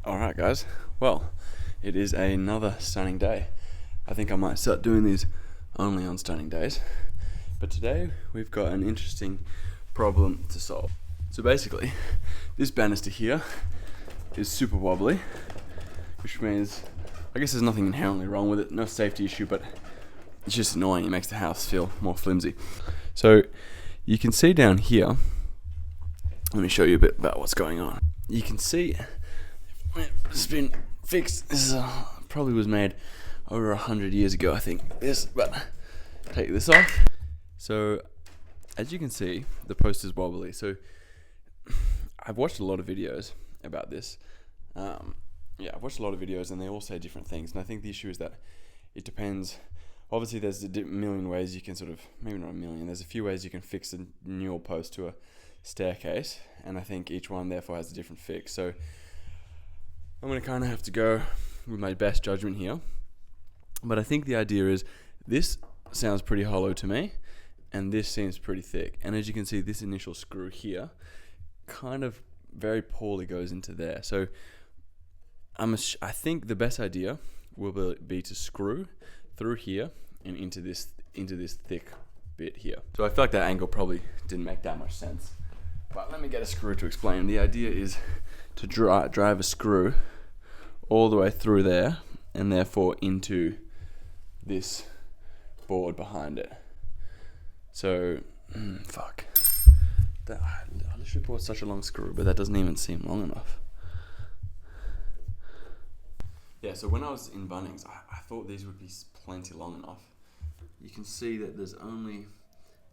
Alright guys, well, it is another stunning day. I think I might start doing these only on stunning days. But today we've got an interesting problem to solve. So basically, this banister here is super wobbly, which means, I guess there's nothing inherently wrong with it, no safety issue, but it's just annoying. It makes the house feel more flimsy. So you can see down here, let me show you a bit about what's going on. You can see it's been fixed. This is probably was made over 100 years ago, I think. But take this off. So as you can see, the post is wobbly. So I've watched a lot of videos about this. I've watched a lot of videos and they all say different things. And I think the issue is that it depends. Obviously, there's a million ways you can maybe not a million, there's a few ways you can fix a newel post to a staircase. And I think each one therefore has a different fix. So I'm going to kind of have to go with my best judgment here. But I think the idea is this sounds pretty hollow to me and this seems pretty thick. And as you can see, this initial screw here kind of very poorly goes into there. So I think the best idea will be to screw through here and into this thick bit here. So I feel like that angle probably didn't make that much sense. But let me get a screw to explain. The idea is to drive a screw all the way through there and therefore into this board behind it. So, I literally bought such a long screw, but that doesn't even seem long enough. Yeah, so when I was in Bunnings, I thought these would be plenty long enough. You can see that there's only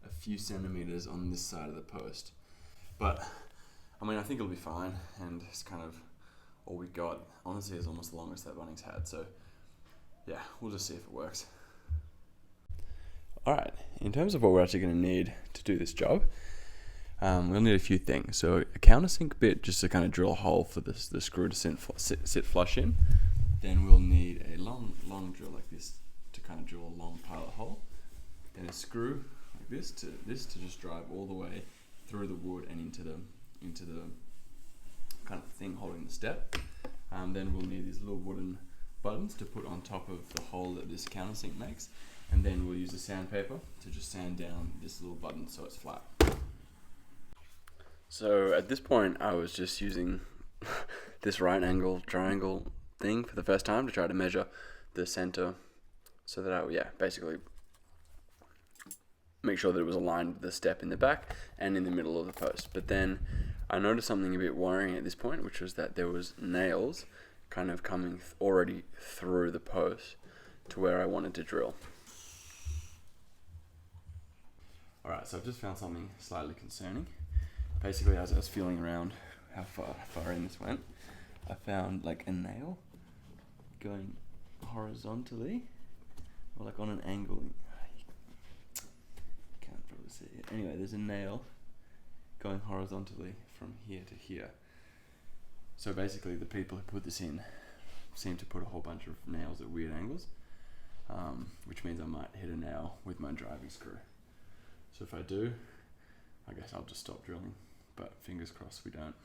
a few centimeters on this side of the post. But, I mean, I think it'll be fine, and it's kind of all we got. Honestly, is almost the longest that Bunnings had, so yeah, we'll just see if it works. Alright, in terms of what we're actually going to need to do this job, we'll need a few things. So a countersink bit just to kind of drill a hole for the screw to sit flush in. Then we'll need a long drill like this to kind of drill a long pilot hole. Then a screw like this to just drive all the way through the wood and into the kind of thing holding the step. Then we'll need these little wooden buttons to put on top of the hole that this countersink makes. And then we'll use the sandpaper to just sand down this little button so it's flat. So at this point I was just using this right angle triangle thing for the first time to try to measure the center so that I basically make sure that it was aligned with the step in the back and in the middle of the post. But then I noticed something a bit worrying at this point, which was that there was nails kind of coming already through the post to where I wanted to drill. Alright, so I've just found something slightly concerning. Basically, as I was feeling around how far in this went, I found like a nail going horizontally, or like on an angle. Can't probably see it. Anyway, there's a nail going horizontally from here to here. So basically, the people who put this in seem to put a whole bunch of nails at weird angles, which means I might hit a nail with my driving screw. So if I do, I guess I'll just stop drilling, but fingers crossed we don't.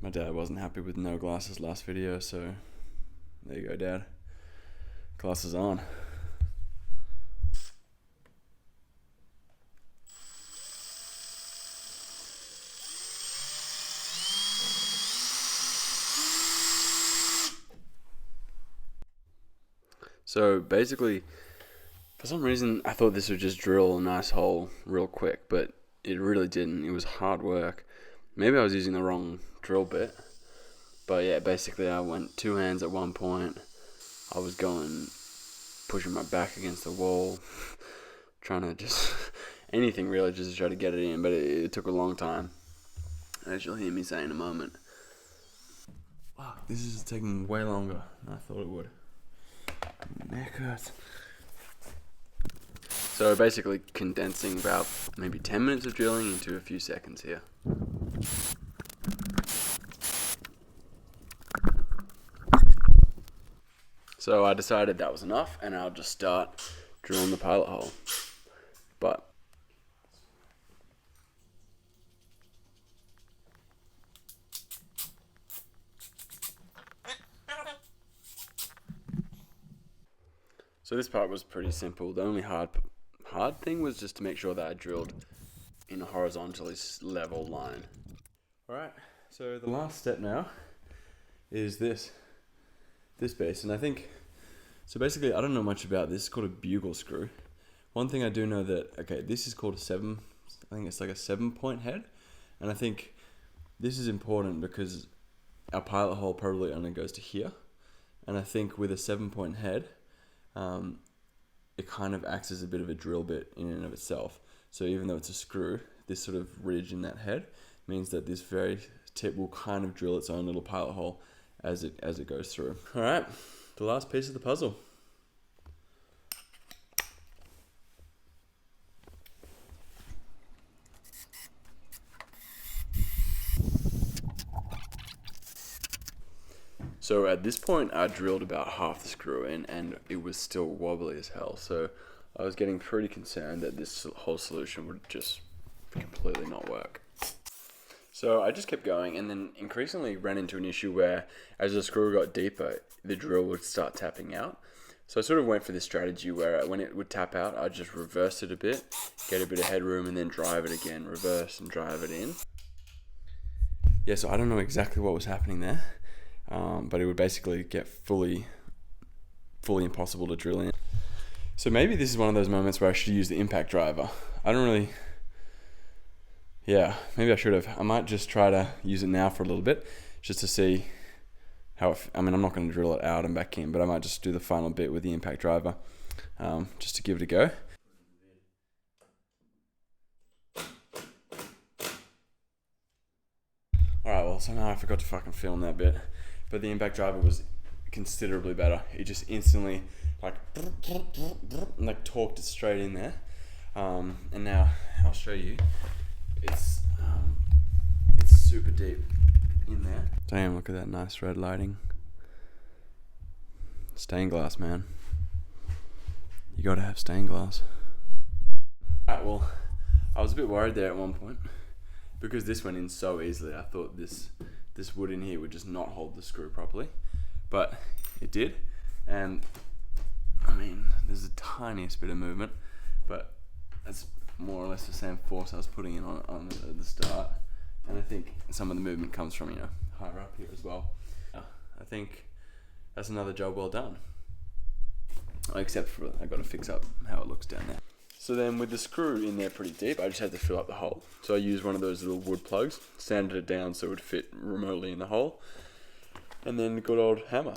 My dad wasn't happy with no glasses last video, so there you go, Dad. Glasses on. So basically, for some reason, I thought this would just drill a nice hole real quick, but it really didn't. It was hard work. Maybe I was using the wrong drill bit, but yeah, basically I went two hands at one point. I was pushing my back against the wall, trying to just, anything really, just to try to get it in, but it took a long time. As you'll hear me say in a moment. Wow, this is taking way longer than I thought it would. Neck hurts. So basically condensing about maybe 10 minutes of drilling into a few seconds here. So I decided that was enough, and I'll just start drilling the pilot hole. But so this part was pretty simple. The only hard thing was just to make sure that I drilled in a horizontally level line. Alright, so the last step now is this base, and I think, so basically I don't know much about this. It's called a bugle screw. One thing I do know that, okay, this is called I think it's like a 7-point head, and I think this is important because our pilot hole probably only goes to here, and I think with a 7-point head, it kind of acts as a bit of a drill bit in and of itself. So even though it's a screw, this sort of ridge in that head means that this very tip will kind of drill its own little pilot hole as it goes through. All right, the last piece of the puzzle. So at this point, I drilled about half the screw in, and it was still wobbly as hell. So I was getting pretty concerned that this whole solution would just completely not work. So I just kept going, and then increasingly ran into an issue where as the screw got deeper, the drill would start tapping out. So I sort of went for this strategy where when it would tap out, I'd just reverse it a bit, get a bit of headroom, and then drive it again, reverse and drive it in. Yeah, so I don't know exactly what was happening there. But it would basically get fully impossible to drill in. So maybe this is one of those moments where I should use the impact driver. I don't really, yeah, maybe I should have. I might just try to use it now for a little bit, just to see how I mean, I'm not going to drill it out and back in, but I might just do the final bit with the impact driver, just to give it a go. Alright, well, somehow I forgot to fucking film that bit. But the impact driver was considerably better. It just instantly like torqued it straight in there. And now I'll show you. It's super deep in there. Damn, look at that nice red lighting. Stained glass, man. You gotta have stained glass. Alright, well, I was a bit worried there at one point because this went in so easily. I thought this wood in here would just not hold the screw properly, but it did. And I mean, there's the tiniest bit of movement, but that's more or less the same force I was putting in on the start. And I think some of the movement comes from, higher up here as well. I think that's another job well done. Except for I got to fix up how it looks down there. So then with the screw in there pretty deep, I just had to fill up the hole. So I used one of those little wood plugs, sanded it down so it would fit remotely in the hole, and then the good old hammer.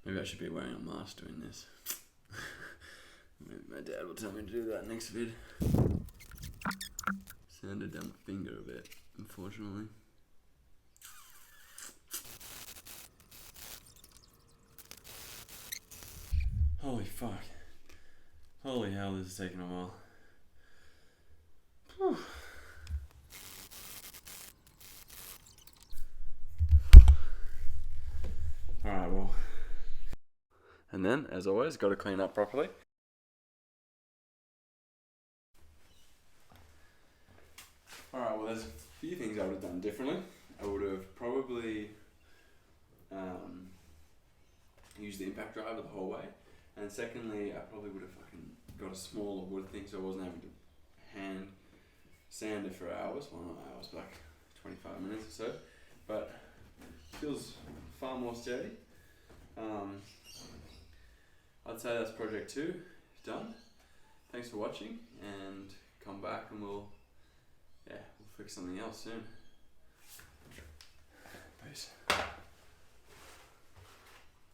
Maybe I should be wearing a mask doing this. My dad will tell me to do that next vid. Sanded down my finger a bit, unfortunately. Holy fuck. Holy hell, this is taking a while. Whew. Alright, well. And then, as always, got to clean up properly. Alright, well, there's a few things I would have done differently. I would have probably used the impact driver the whole way. And secondly, I probably would have fucking got a smaller wood thing so I wasn't having to hand sand it for hours. Well, not hours, but like 25 minutes or so. But it feels far more sturdy. I'd say that's project 2 done. Thanks for watching, and come back and we'll fix something else soon. Peace.